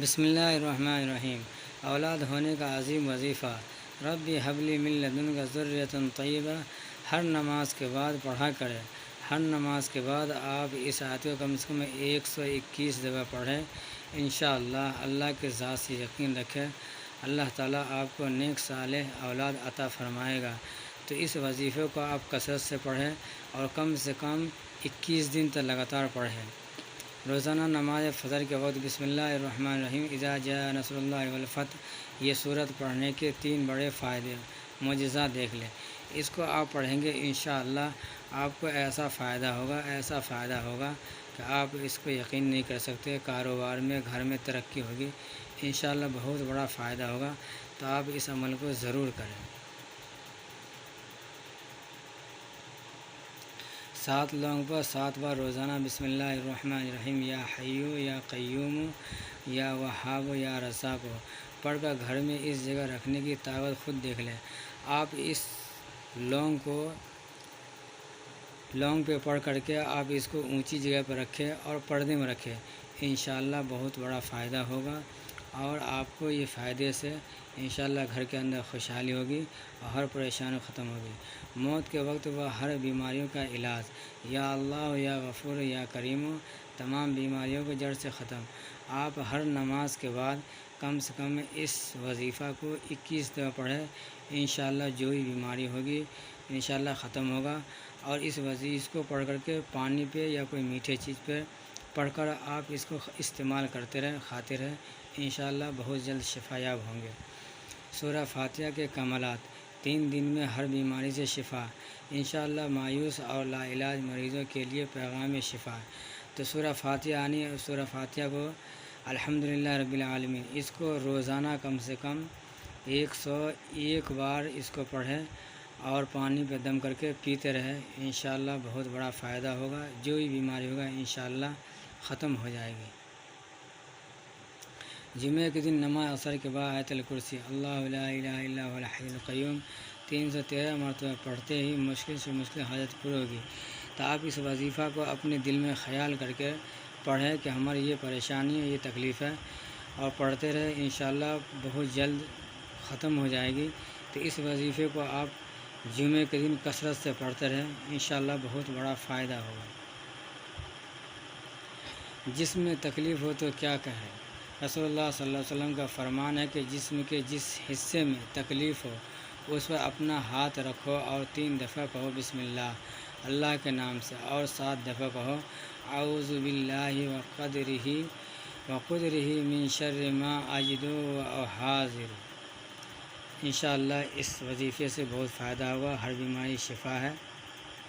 بسم اللہ الرحمن الرحیم۔ اولاد ہونے کا عظیم وظیفہ، رب حب لی من لدنک ذریۃ طیبہ، ہر نماز کے بعد پڑھا کرے۔ ہر نماز کے بعد آپ اس آیت کو کم سے کم 121 دفعہ پڑھیں۔ انشاءاللہ اللہ کے ذات سے یقین رکھے، اللہ تعالیٰ آپ کو نیک صالح اولاد عطا فرمائے گا۔ تو اس وظیفے کو آپ کثرت سے پڑھیں اور کم سے کم 21 دن تک لگاتار پڑھیں۔ روزانہ نماز فجر کے وقت بسم اللہ الرحمن الرحیم اذا جاء نصر اللہ والفتح، یہ سورت پڑھنے کے 3 بڑے فائدے معجزات دیکھ لیں۔ اس کو آپ پڑھیں گے انشاءاللہ آپ کو ایسا فائدہ ہوگا کہ آپ اس کو یقین نہیں کر سکتے۔ کاروبار میں، گھر میں ترقی ہوگی، انشاءاللہ بہت بڑا فائدہ ہوگا۔ تو آپ اس عمل کو ضرور کریں۔ 7 لوگوں پر 7 بار روزانہ بسم اللہ الرحمن الرحیم یا حیو یا قیوم یا وہاب یا رزاق پڑھ کر گھر میں اس جگہ رکھنے کی طاقت خود دیکھ لیں۔ آپ اس لونگ پہ پڑھ کر کے آپ اس کو اونچی جگہ پر رکھیں اور پردے میں رکھیں، انشاءاللہ بہت بڑا فائدہ ہوگا اور آپ کو یہ فائدے سے انشاءاللہ گھر کے اندر خوشحالی ہوگی اور ہر پریشانی ختم ہوگی۔ موت کے وقت وہ ہر بیماریوں کا علاج، یا اللہ یا غفور یا کریم، تمام بیماریوں کو جڑ سے ختم۔ آپ ہر نماز کے بعد کم سے کم اس وظیفہ کو 21 دفعہ پڑھیں، انشاءاللہ جو بھی بیماری ہوگی انشاءاللہ ختم ہوگا۔ اور اس وظیفے کو پڑھ کر کے پانی پہ یا کوئی میٹھے چیز پہ پڑھ کر آپ اس کو استعمال کرتے رہیں، کھاتے رہیں، انشاءاللہ بہت جلد شفا یاب ہوں گے۔ سورہ فاتحہ کے کمالات، 3 دن میں ہر بیماری سے شفا، انشاءاللہ مایوس اور لا علاج مریضوں کے لیے پیغام شفا۔ تو سورہ فاتحہ کو الحمدللہ رب العالمین، اس کو روزانہ کم سے کم 101 بار اس کو پڑھیں اور پانی پہ دم کر کے پیتے رہیں، انشاءاللہ بہت بڑا فائدہ ہوگا۔ جو بھی بیماری ہوگا انشاءاللہ ختم ہو جائے گی۔ جمعہ کے دن نماز عصر کے بعد آیت الکرسی اللہ لا الہ الا هو الحی القیوم 313 مرتبہ پڑھتے ہی مشکل سے مشکل حاجت پوری ہوگی۔ تو آپ اس وظیفہ کو اپنے دل میں خیال کر کے پڑھیں کہ ہماری یہ پریشانی ہے، یہ تکلیف ہے، اور پڑھتے رہے، انشاءاللہ بہت جلد ختم ہو جائے گی۔ تو اس وظیفے کو آپ جمعہ کے دن کثرت سے پڑھتے رہیں، انشاءاللہ بہت بڑا فائدہ ہوگا۔ جسم میں تکلیف ہو تو کیا کہیں؟ رسول اللہ صلی اللہ علیہ وسلم کا فرمان ہے کہ جسم کے جس حصے میں تکلیف ہو اس پر اپنا ہاتھ رکھو اور 3 دفعہ کہو بسم اللہ، اللہ کے نام سے، اور 7 دفعہ کہو اعوذ باللہ وقدرہ من شر ما اجد واحاذر۔ انشاءاللہ اس وظیفے سے بہت فائدہ ہوگا، ہر بیماری شفا ہے۔